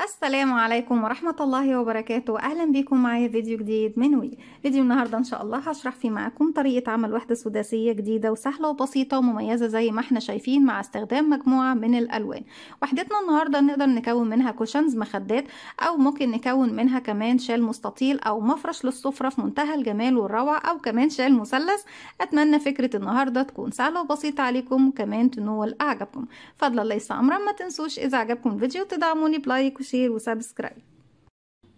السلام عليكم ورحمة الله وبركاته. أهلا بكم معايا فيديو جديد من وي. فيديو النهاردة إن شاء الله هشرح فيه معاكم طريقة عمل وحدة سداسية جديدة وسهلة وبسيطة ومميزة زي ما احنا شايفين مع استخدام مجموعة من الألوان. وحدتنا النهاردة نقدر نكون منها كوشنز مخدات، أو ممكن نكون منها كمان شال مستطيل أو مفرش للسفرة في منتهى الجمال والروعة، أو كمان شال مثلث. أتمنى فكرة النهاردة تكون سهلة وبسيطة عليكم وكمان تنول أعجابكم. فضلا ليس أمرا، ما تنسوش إذا عجبكم الفيديو تدعموني بلايك وشير وسبسكرايب.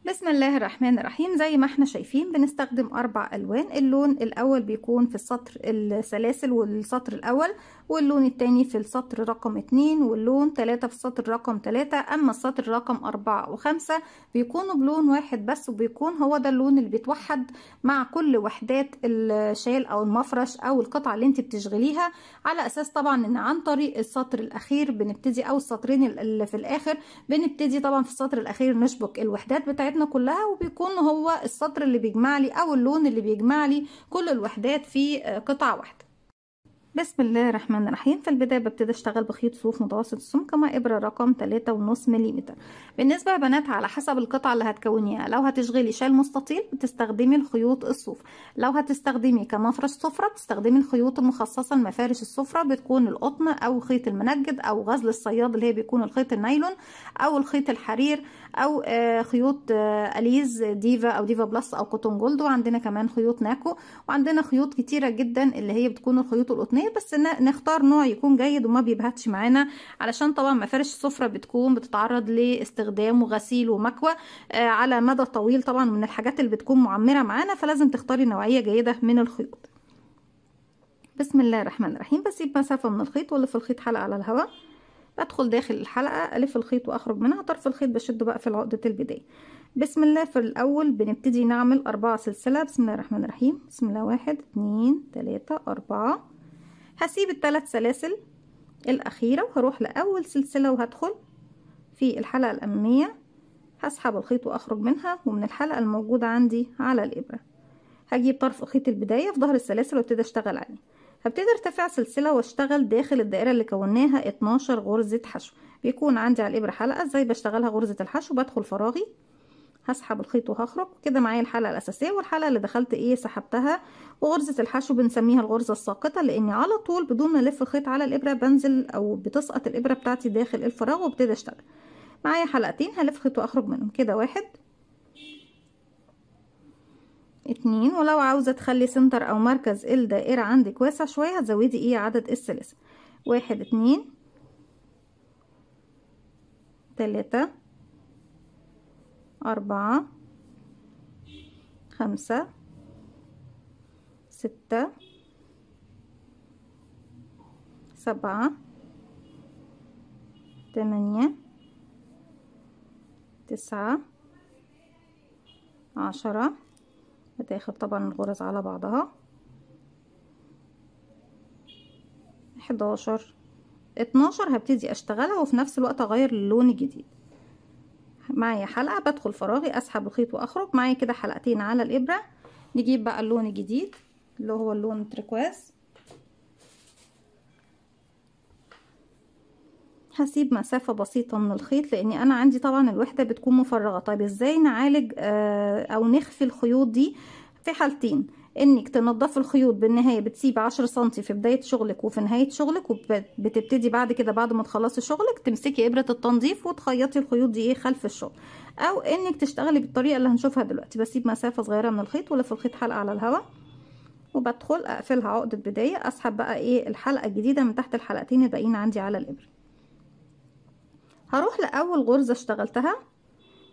بسم الله الرحمن الرحيم. زي ما احنا شايفين بنستخدم 4 ألوان. اللون الأول بيكون في السطر السلاسل والسطر الأول، واللون التاني في السطر رقم 2، واللون 3 في السطر رقم 3. أما السطر رقم 4 و5 بيكونوا بلون واحد بس، وبيكون هو ده اللون اللي بيتوحد مع كل وحدات الشال أو المفرش أو القطعة اللي انت بتشغليها، على أساس طبعا إن عن طريق السطر الأخير بنبتدي، أو السطرين اللي في الآخر بنبتدي طبعا في السطر الأخير نشبك الوحدات بتاعتنا كلها، وبيكون هو السطر اللي بيجمع لي او اللون اللي بيجمع لي كل الوحدات في قطعة واحدة. بسم الله الرحمن الرحيم. في البداية ببتدي اشتغل بخيط صوف متوسط السمك مع ابرة رقم 3.5 ملم. بالنسبة يا بنات على حسب القطعة اللي هتكونيها، لو هتشغلي شال مستطيل بتستخدمي الخيوط الصوف، لو هتستخدمي كمفرش سفرة بتستخدمي الخيوط المخصصة لمفارش السفرة، بتكون القطن او خيط المنجد او غزل الصياد اللي هي بيكون الخيط النايلون او الخيط الحرير، او خيوط اليز ديفا او ديفا بلس او كوتون جولد، وعندنا كمان خيوط ناكو، وعندنا خيوط كتيرة جدا اللي هي بتكون الخيوط القطنية، بس نختار نوع يكون جيد وما بيبهتش معانا، علشان طبعا مفارش السفرة بتكون بتتعرض لاستخدام وغسيل ومكوى على مدى طويل، طبعا من الحاجات اللي بتكون معمرة معانا، فلازم تختاري نوعية جيدة من الخيوط. بسم الله الرحمن الرحيم. بسيب مسافة من الخيط والف الخيط حلقة على الهواء، بدخل داخل الحلقة ألف الخيط وأخرج منها، طرف الخيط بشده بقى في عقدة البداية. بسم الله. في الأول بنبتدي نعمل 4 سلسلة. بسم الله الرحمن الرحيم. بسم الله 1 2 3 4. هسيب ال3 سلاسل الأخيرة وهروح لأول سلسلة وهدخل في الحلقة الأمامية، هسحب الخيط وأخرج منها، ومن الحلقة الموجودة عندي على الإبرة هجيب طرف خيط البداية في ظهر السلاسل وابتدي أشتغل عليه. هبتدي ارتفع سلسلة واشتغل داخل الدائرة اللي كوناها 12 غرزة حشو. بيكون عندي على الإبرة حلقة ازاي بشتغلها غرزة الحشو، بدخل فراغي هسحب الخيط وهخرج كده معايا الحلقة الأساسية، والحلقة اللي دخلت سحبتها، وغرزة الحشو بنسميها الغرزة الساقطة، لأني على طول بدون ما ألف الخيط على الإبرة بنزل أو بتسقط الإبرة بتاعتي داخل الفراغ وابتدي أشتغل. معايا حلقتين هلف خيط وأخرج منهم كده 1 2. ولو عاوزة تخلي سنتر او مركز الدائرة عندك واسع شوية هتزودي عدد السلاسل. 1 2 3 4 5 6 7 8 9 10. بتاخد طبعا الغرز على بعضها 11 12. هبتدي اشتغلها وفي نفس الوقت اغير اللون الجديد. معايا حلقة بدخل فراغي اسحب الخيط واخرج، معايا كده حلقتين على الابرة. نجيب بقى اللون الجديد اللي هو اللون التركواز. هسيب مسافة بسيطة من الخيط لاني انا عندي طبعا الوحدة بتكون مفرغة. طيب ازاي نعالج او نخفي الخيوط دي؟ في حالتين: انك تنضفي الخيوط بالنهاية، بتسيب 10 سنتي في بداية شغلك وفي نهاية شغلك، وبتبتدي بعد كده بعد ما تخلصي شغلك تمسكي ابرة التنظيف وتخيطي الخيوط دي خلف الشغل، او انك تشتغلي بالطريقة اللي هنشوفها دلوقتي. بسيب مسافة صغيرة من الخيط ولف الخيط حلقة على الهواء وبدخل اقفلها عقدة بداية، اسحب بقى الحلقة الجديدة من تحت الحلقتين الباقيين عندي على الابرة. هروح لاول غرزة اشتغلتها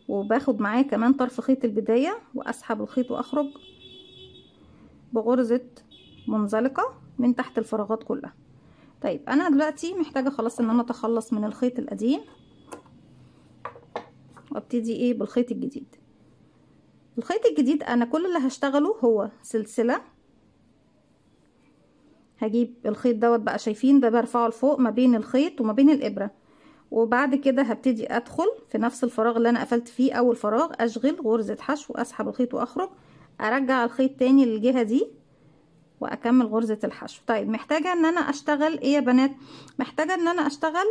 وباخد معايا كمان طرف خيط البداية واسحب الخيط واخرج بغرزة منزلقة من تحت الفراغات كلها. طيب انا دلوقتي محتاجة خلاص ان انا اتخلص من الخيط القديم وابتدي بالخيط الجديد. الخيط الجديد انا كل اللي هشتغله هو سلسلة. هجيب الخيط دوت بقى، شايفين ده برفعه لفوق ما بين الخيط وما بين الابرة، وبعد كده هبتدي ادخل في نفس الفراغ اللي انا قفلت فيه اول فراغ، اشغل غرزة حشو، اسحب الخيط واخرج، ارجع الخيط تاني للجهة دي واكمل غرزة الحشو. طيب محتاجة ان انا اشتغل ايه يا بنات؟ محتاجة ان انا اشتغل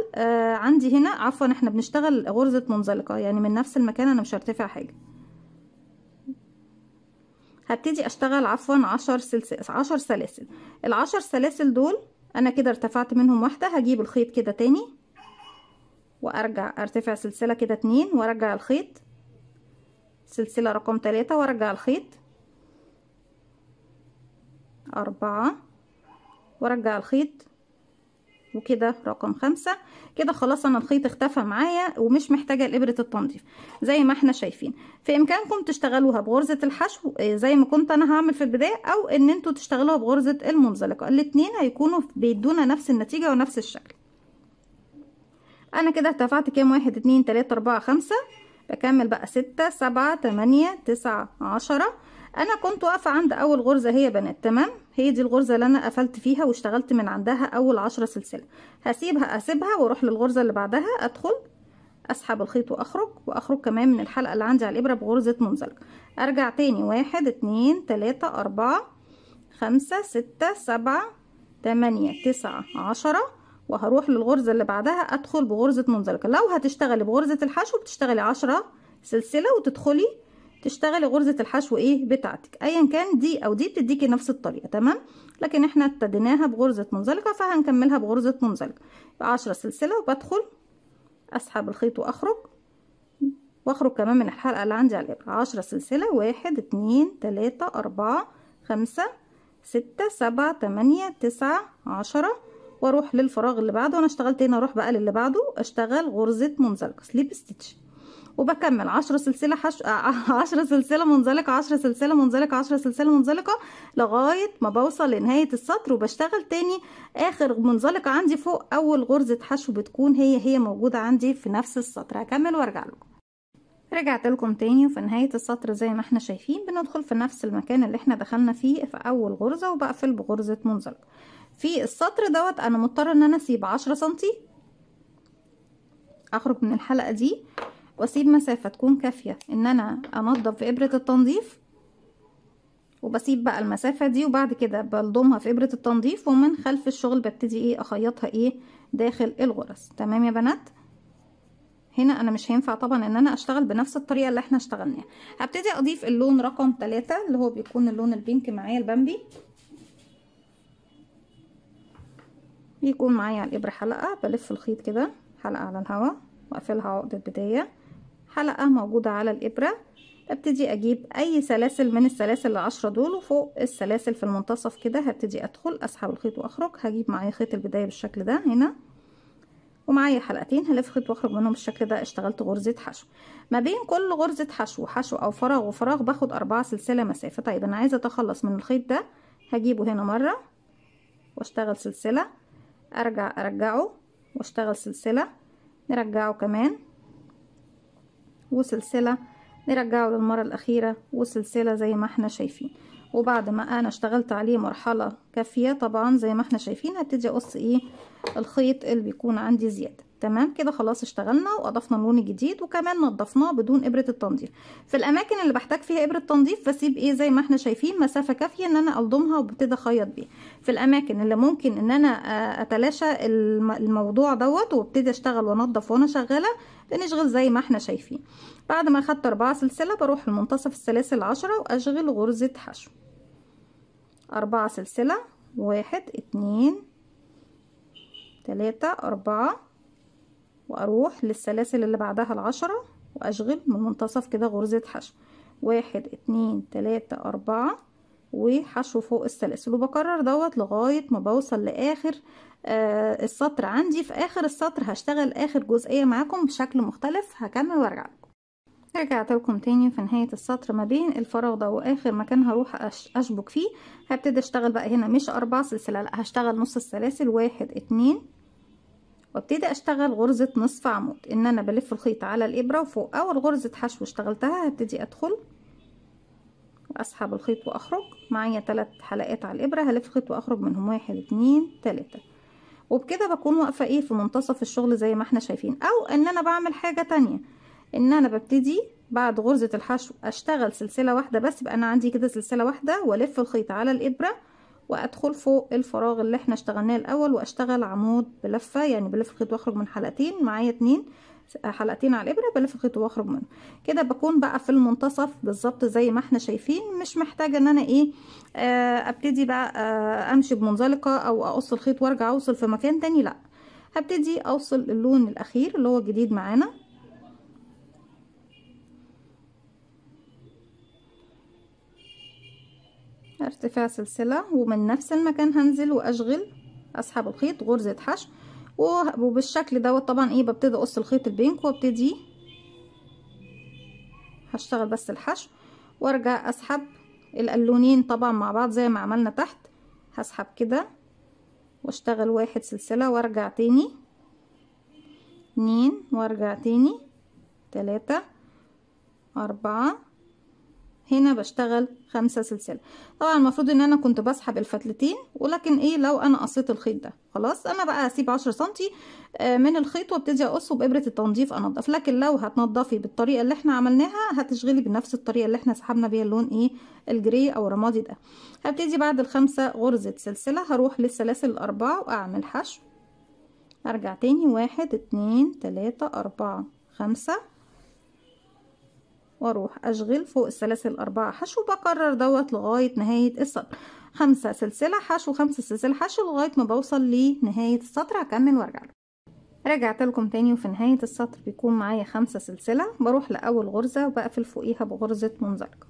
عندي هنا، عفوا احنا بنشتغل غرزة منزلقة، يعني من نفس المكان، انا مش هرتفع حاجة. هبتدي اشتغل عفوا 10 سلاسل. ال10 سلاسل دول انا كده ارتفعت منهم واحدة، هجيب الخيط كده تاني وارجع ارتفع سلسلة كده 2 وارجع الخيط، سلسلة رقم 3 وارجع الخيط 4 وارجع الخيط، وكده رقم 5. كده خلاص انا الخيط اختفى معايا ومش محتاجة لإبرة التنظيف. زي ما احنا شايفين، في امكانكم تشتغلوها بغرزة الحشو زي ما كنت انا هعمل في البداية، او ان انتوا تشتغلوها بغرزة المنزلقة. الاتنين هيكونوا بيدونا نفس النتيجة ونفس الشكل. انا كده ارتفعت كام؟ 1 2 3 4 5. بكمل بقى 6 7 8 9 10. انا كنت واقفه عند اول غرزه هي بنات، تمام؟ هي دي الغرزه اللي انا قفلت فيها واشتغلت من عندها اول 10 سلسله. اسيبها واروح للغرزه اللي بعدها، ادخل اسحب الخيط واخرج كمان من الحلقه اللي عندي على الابره بغرزه منزلقه. ارجع تاني 1 2 3 4 5 6 7 8 9 10، وهروح للغرزة اللي بعدها ادخل بغرزة منزلقة. لو هتشتغلي بغرزة الحشو بتشتغلي 10 سلسلة وتدخلي تشتغلي غرزة الحشو ايه بتاعتك، ايا كان دي او دي بتديكي نفس الطريقة، تمام؟ لكن احنا ابتديناها بغرزة منزلقة فهنكملها بغرزة منزلقة. 10 سلسلة وبدخل اسحب الخيط واخرج كمان من الحلقة اللي عندي على الابرة. 10 سلسلة 1 2 3 4 5 6 7 8 9 10، واروح للفراغ اللي بعده. وانا اشتغلت هنا اروح بقى للي بعده اشتغل غرزة منزلقة سليب ستيتش، وبكمل 10 سلسلة 10 سلسلة منزلقة 10 سلسلة منزلقة 10 سلسلة منزلقة لغاية ما بوصل لنهاية السطر. وبشتغل تاني اخر منزلقة عندي فوق اول غرزة حشو بتكون هي موجودة عندي في نفس السطر. هكمل وارجع لكم. رجعت لكم تاني، وفي نهاية السطر زي ما احنا شايفين بندخل في نفس المكان اللي احنا دخلنا فيه في اول غرزة، وبقفل بغرزة منزلقة. في السطر دوت انا مضطرة ان انا اسيب 10 سنتي، اخرج من الحلقة دي واسيب مسافة تكون كافية ان انا انضف في ابرة التنظيف، وبسيب بقى المسافة دي، وبعد كده بلضمها في ابرة التنظيف، ومن خلف الشغل ببتدي ايه اخيطها ايه داخل الغرز. تمام يا بنات؟ هنا انا مش هينفع طبعا ان انا اشتغل بنفس الطريقة اللي احنا اشتغلناها. هبتدي اضيف اللون رقم 3 اللي هو بيكون اللون البينك معايا البامبي، بيكون معايا على الابرة حلقة، بلف الخيط كده حلقة على الهواء واقفلها عقدة بداية، حلقة موجودة على الابرة. ابتدي اجيب اي سلاسل من السلاسل ال10 دول، وفوق السلاسل في المنتصف كده هبتدي ادخل اسحب الخيط واخرج. هجيب معايا خيط البداية بالشكل ده هنا، ومعايا حلقتين هلف خيط واخرج منهم بالشكل ده. اشتغلت غرزة حشو. ما بين كل غرزة حشو او فراغ وفراغ باخد 4 سلسلة مسافة. طيب انا عايزة اتخلص من الخيط ده، هجيبه هنا مرة واشتغل سلسلة، ارجعه واشتغل سلسلة، نرجعه كمان وسلسلة، نرجعه للمرة الأخيرة وسلسلة زي ما احنا شايفين. وبعد ما انا اشتغلت عليه مرحلة كافية طبعا زي ما احنا شايفين هبتدي اقص ايه الخيط اللي بيكون عندي زيادة. تمام كده خلاص اشتغلنا واضفنا اللون الجديد وكمان نضفناه بدون ابرة التنظيف. في الاماكن اللي بحتاج فيها ابرة تنظيف بسيب ايه زي ما احنا شايفين مسافة كافية ان انا الضمها وببتدي اخيط بيه. في الاماكن اللي ممكن ان انا اتلاشى الموضوع دوت وابتدي اشتغل وانضف وانا شغالة بنشغل زي ما احنا شايفين. بعد ما اخدت 4 سلسلة بروح لمنتصف السلاسل 10 واشغل غرزة حشو. 4 سلسلة 1 2 3 4، واروح للسلاسل اللي بعدها ال10 واشغل من منتصف كده غرزة حشو. 1 2 3 4 وحشو فوق السلاسل، وبكرر دوت لغاية ما بوصل لاخر السطر. عندي في اخر السطر هشتغل اخر جزئية معاكم بشكل مختلف. هكمل وارجع لكم. رجعت لكم تاني في نهاية السطر. ما بين الفراغ ده واخر مكان هروح اشبك فيه هبتدي اشتغل بقى هنا مش 4 سلسلة، لا هشتغل نص السلاسل 1 2، وابتدي اشتغل غرزة نصف عمود ان انا بلف الخيط على الابرة وفوق اول غرزة حشو اشتغلتها هبتدي ادخل واسحب الخيط واخرج. معايا 3 حلقات على الابرة هلف الخيط واخرج منهم 1 2 3، وبكده بكون واقفة ايه في منتصف الشغل زي ما احنا شايفين. او ان انا بعمل حاجة تانية ان انا ببتدي بعد غرزة الحشو اشتغل سلسلة واحدة بس، يبقى انا عندي كده سلسلة واحدة والف الخيط على الابرة وادخل فوق الفراغ اللي احنا اشتغلناه الاول واشتغل عمود بلفه، يعني بلف الخيط واخرج من حلقتين، معايا 2 حلقتين على الابره، بلف الخيط واخرج منه. كده بكون بقى في المنتصف بالظبط زي ما احنا شايفين. مش محتاجه ان انا ايه ابتدي بقى امشي بمنزلقه او اقص الخيط وارجع اوصل في مكان تاني، لا، هبتدي اوصل اللون الاخير اللي هو جديد معانا. ارتفاع سلسلة، ومن نفس المكان هنزل واشغل، اسحب الخيط غرزة حشو، وبالشكل دوت طبعا ايه ببتدي اقص الخيط البينك وابتدي هشتغل بس الحشو وارجع اسحب اللونين طبعا مع بعض زي ما عملنا تحت. هسحب كده واشتغل 1 سلسلة وارجع تاني 2 وارجع تاني 3 4، هنا بشتغل 5 سلسلة. طبعا المفروض ان انا كنت بسحب الفتلتين، ولكن ايه لو انا قصيت الخيط ده خلاص انا بقى هسيب 10 سنتي من الخيط وابتدي اقصه بابرة التنظيف انضف. لكن لو هتنضفي بالطريقة اللي احنا عملناها هتشغلي بنفس الطريقة اللي احنا سحبنا بيها اللون ايه الجري او الرمادي ده. هبتدي بعد ال5 غرزة سلسلة هروح للسلاسل الاربعة واعمل حشو، ارجع تاني 1 2 3 4 5، واروح اشغل فوق السلاسل الاربعة حشو، بكرر دوت لغاية نهاية السطر. 5 سلسلة حشو 5 سلسلة حشو لغاية ما بوصل لنهاية السطر. هكمل وارجع لكم. رجعت لكم تاني، وفي نهاية السطر بيكون معايا 5 سلسلة، بروح لأول غرزة وبقفل فوقيها بغرزة منزلقة.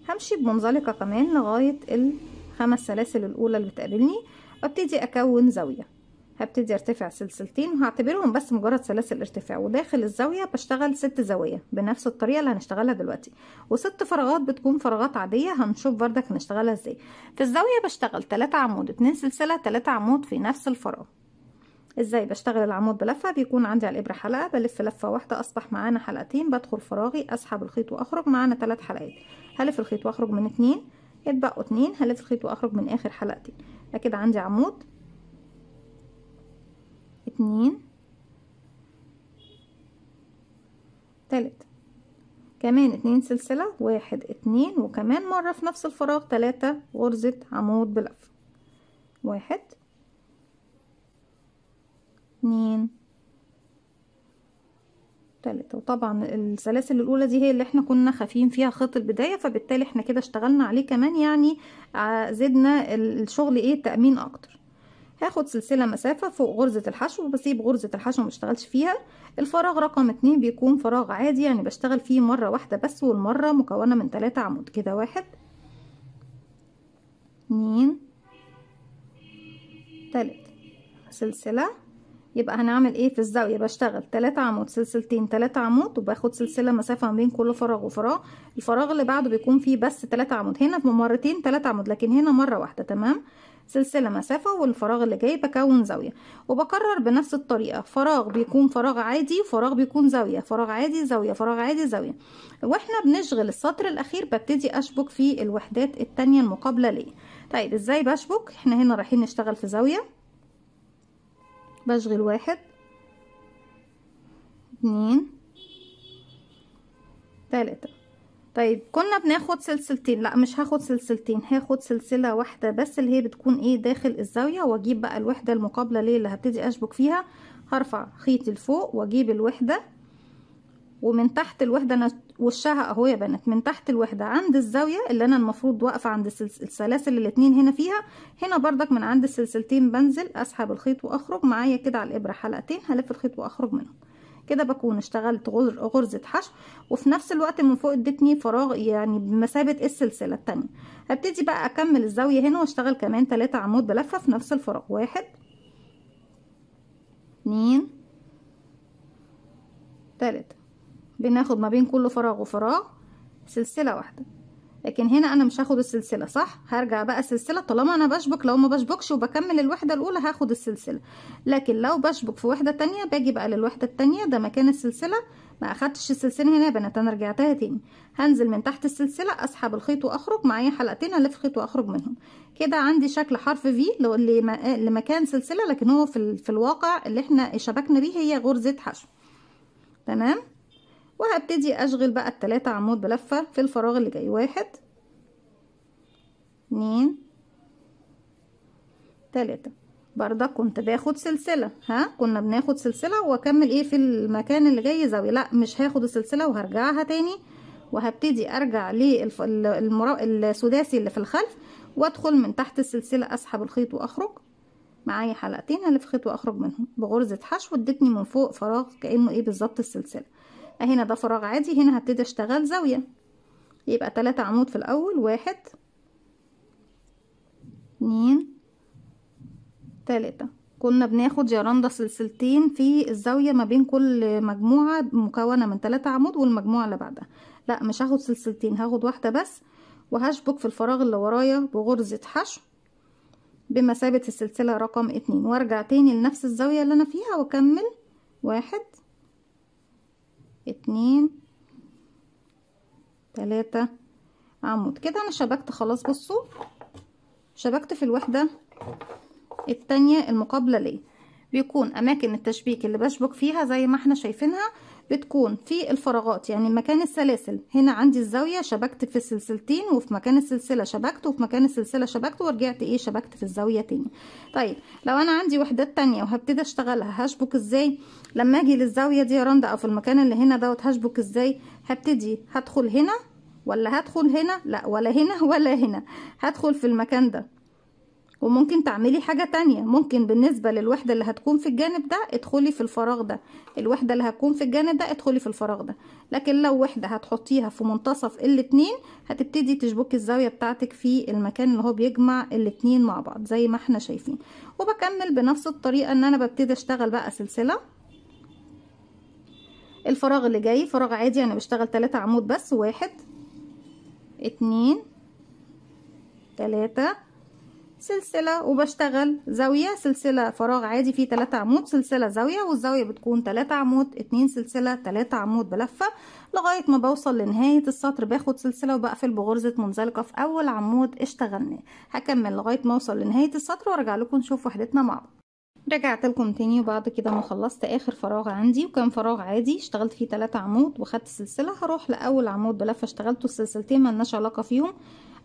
همشي بمنزلقة كمان لغاية ال5 سلاسل الأولى اللي بتقابلني، وابتدي أكون زاوية. هبتدي ارتفع سلسلتين وهعتبرهم بس مجرد سلاسل ارتفاع، وداخل الزاوية بشتغل 6 زوايا بنفس الطريقة اللي هنشتغلها دلوقتي، و6 فراغات بتكون فراغات عادية هنشوف بردك هنشتغلها ازاي. في الزاوية بشتغل 3 عمود 2 سلسلة 3 عمود في نفس الفراغ. ازاي بشتغل العمود بلفة؟ بيكون عندي على الابرة حلقة، بلف لفة واحدة اصبح معانا حلقتين، بدخل فراغي اسحب الخيط واخرج، معانا 3 حلقات، هلف الخيط واخرج من 2، اتبقوا 2، هلف الخيط واخرج من اخر حلقتين. كده عندي عمود 2 3 كمان 2 سلسلة 1 2، وكمان مرة في نفس الفراغ 3 غرزة عمود بلف 1 2 3. وطبعا السلاسل الاولى دي هي اللي احنا كنا خافين فيها خيط البداية، فبالتالي احنا كده اشتغلنا عليه كمان، يعني زدنا الشغل ايه تأمين اكتر. هاخد سلسلة مسافة فوق غرزة الحشو وبسيب غرزة الحشو مشتغلش فيها. الفراغ رقم 2 بيكون فراغ عادي، يعني بشتغل فيه مرة واحدة بس، والمرة مكونة من 3 عمود. كده 1 2 3 سلسلة. يبقى هنعمل ايه في الزاوية؟ بشتغل 3 عمود سلسلتين 3 عمود، وباخد سلسلة مسافة ما بين كل فراغ وفراغ. الفراغ اللي بعده بيكون فيه بس 3 عمود، هنا مرتين 3 عمود لكن هنا مرة واحدة. تمام، سلسلة مسافة، والفراغ اللي جاي بكون زاوية، وبكرر بنفس الطريقة. فراغ بيكون فراغ عادي، وفراغ بيكون زاوية، فراغ عادي زاوية، فراغ عادي زاوية. واحنا بنشغل السطر الاخير ببتدي اشبك في الوحدات التانية المقابلة ليه. طيب ازاي بشبك؟ احنا هنا رايحين نشتغل في زاوية، بشغل 1 2 3. طيب كنا بناخد سلسلتين، لا مش هاخد سلسلتين، هاخد سلسلة واحدة بس اللي هي بتكون ايه داخل الزاوية، واجيب بقى الوحدة المقابلة ليه اللي هبتدي اشبك فيها. هرفع خيطي لفوق واجيب الوحدة، ومن تحت الوحدة انا وشها اهو يا بنات، من تحت الوحدة عند الزاوية اللي انا المفروض واقفة عند السلاسل الاتنين هنا فيها، هنا بردك من عند السلسلتين بنزل اسحب الخيط واخرج، معايا كده على الابرة حلقتين، هلف الخيط واخرج منهم. كده بكون اشتغلت غرزة حشو، وفي نفس الوقت من فوق ادتني فراغ يعني بمثابة السلسلة التانية. هبتدي بقى اكمل الزاوية هنا واشتغل كمان 3 عمود بلفة في نفس الفراغ. 1 2 3. بناخد ما بين كل فراغ وفراغ سلسلة واحدة، لكن هنا انا مش هاخد السلسله، صح؟ هرجع بقى سلسله طالما انا بشبك. لو ما بشبكش وبكمل الوحده الاولى هاخد السلسله، لكن لو بشبك في وحده تانية باجي بقى للوحده التانية، ده مكان السلسله، ما اخدتش السلسله هنا يا بنات، انا رجعتها تاني. هنزل من تحت السلسله اسحب الخيط واخرج، معايا حلقتين الف خيط واخرج منهم. كده عندي شكل حرف في لمكان سلسله، لكن هو في الواقع اللي احنا شبكنا بيه هي غرزه حشو. تمام، وهبتدي اشغل بقى ال3 عمود بلفه في الفراغ اللي جاي. 1 2 3. برضك كنت باخد سلسلة، كنا بناخد سلسلة واكمل ايه في المكان اللي جاي زاوية. لا، مش هاخد السلسلة وهرجعها تاني، وهبتدي ارجع للسداسي اللي في الخلف وادخل من تحت السلسلة، اسحب الخيط واخرج. معايا حلقتين الف خيط واخرج منهم بغرزة حشو، ادتني من فوق فراغ كأنه ايه بالظبط السلسلة. هنا ده فراغ عادي، هنا هبتدي اشتغل زاوية. يبقى 3 عمود في الاول، 1 2 3. كنا بناخد يا رندا سلسلتين في الزاوية ما بين كل مجموعة مكونة من 3 عمود والمجموعة اللي بعدها. لا، مش هاخد سلسلتين، هاخد واحدة بس، وهشبك في الفراغ اللي ورايا بغرزة حشو بمثابة السلسلة رقم 2، وارجع تاني لنفس الزاوية اللي انا فيها واكمل 1 2 3 عمود. كده انا شبكت خلاص. بصوا، شبكت في الوحدة التانية المقابلة ليه. بيكون اماكن التشبيك اللي بشبك فيها زي ما احنا شايفينها بتكون في الفراغات، يعني مكان السلاسل. هنا عندي الزاوية شبكت في السلسلتين، وفي مكان السلسلة شبكت، وفي مكان السلسلة شبكت، ورجعت ايه شبكت في الزاوية تاني. طيب لو انا عندي وحدات تانية وهبتدي اشتغلها، هشبك ازاي؟ لما اجي للزاوية دي يا رندا او في المكان اللي هنا دوت، هشبك ازاي؟ هبتدي هدخل هنا ولا هدخل هنا؟ لا، ولا هنا ولا هنا، هدخل في المكان ده. وممكن تعملي حاجة تانية، ممكن بالنسبة للوحدة اللي هتكون في الجانب ده ادخلي في الفراغ ده، الوحدة اللي هتكون في الجانب ده ادخلي في الفراغ ده. لكن لو وحدة هتحطيها في منتصف الاتنين، هتبتدي تشبكي الزاوية بتاعتك في المكان اللي هو بيجمع الاتنين مع بعض زي ما احنا شايفين. وبكمل بنفس الطريقة ان انا ببتدي اشتغل بقى سلسلة. الفراغ اللي جاي فراغ عادي، يعني بشتغل 3 عمود بس، 1 2 3 سلسلة، وبشتغل زاوية سلسلة فراغ عادي فيه 3 عمود، سلسلة زاوية، والزاوية بتكون 3 عمود 2 سلسلة 3 عمود بلفة لغاية ما بوصل لنهاية السطر. باخد سلسلة وبقفل بغرزة منزلقة في اول عمود اشتغلناه. هكمل لغاية ما اوصل لنهاية السطر وارجع لكم نشوف وحدتنا مع بعض. رجعت لكم تاني وبعد كده ما خلصت اخر فراغ عندي، وكان فراغ عادي اشتغلت فيه 3 عمود وخدت سلسلة. هروح لاول عمود بلفة اشتغلته السلسلتين ملناش علاقة فيهم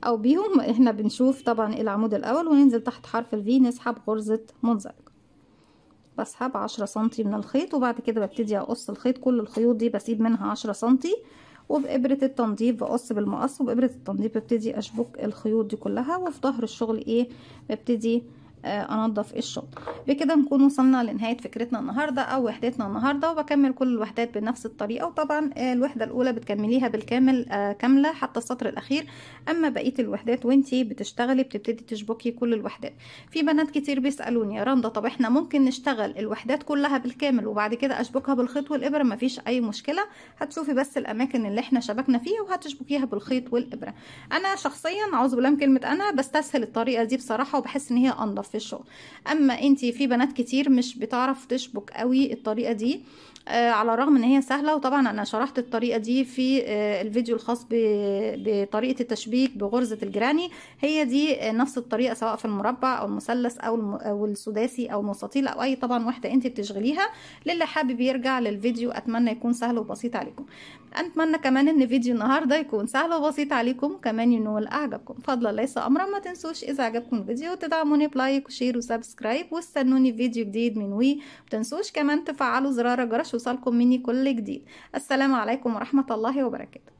او بيهم، احنا بنشوف طبعا العمود الاول، وننزل تحت حرف الفي نسحب غرزة منزلقة. بسحب 10 سنتي من الخيط، وبعد كده ببتدي اقص الخيط. كل الخيوط دي بسيب منها 10 سنتي، وبإبرة التنظيف بقص بالمقص، وبإبرة التنظيف ببتدي اشبك الخيوط دي كلها. وفي ظهر الشغل ايه ببتدي انضف الشغل. بكده نكون وصلنا لنهاية فكرتنا النهاردة او وحدتنا النهاردة، وبكمل كل الوحدات بنفس الطريقة. وطبعا الوحدة الاولى بتكمليها بالكامل كاملة حتى السطر الاخير. اما بقية الوحدات وانتي بتشتغلي بتبتدي تشبكي كل الوحدات. في بنات كتير بيسألوني يا رندا، طب احنا ممكن نشتغل الوحدات كلها بالكامل وبعد كده اشبكها بالخيط والابرة؟ مفيش اي مشكلة، هتشوفي بس الاماكن اللي احنا شبكنا فيها وهتشبكيها بالخيط والابرة. انا شخصيا اعوذ بالله من كلمة انا بستسهل الطريقة دي بصراحة، وبحس ان هي انضف في الشغل. اما انتي في بنات كتير مش بتعرف تشبك قوي الطريقة دي، على الرغم ان هي سهلة. وطبعا انا شرحت الطريقة دي في الفيديو الخاص بطريقة التشبيك بغرزة الجراني. هي دي نفس الطريقة سواء في المربع او المثلث او السداسي او المستطيل او اي طبعا واحدة انت بتشغليها. للي حابب يرجع للفيديو، اتمنى يكون سهل وبسيط عليكم. اتمنى كمان ان فيديو النهارده يكون سهل وبسيط عليكم، كمان ينول اعجابكم. فضلا ليس امرا، ما تنسوش اذا عجبكم الفيديو تدعموني بلايك وشير وسبسكرايب، واستنوني فيديو جديد من وي. متنسوش كمان تفعلوا زرار الجرس يوصلكم مني كل جديد. السلام عليكم ورحمة الله وبركاته.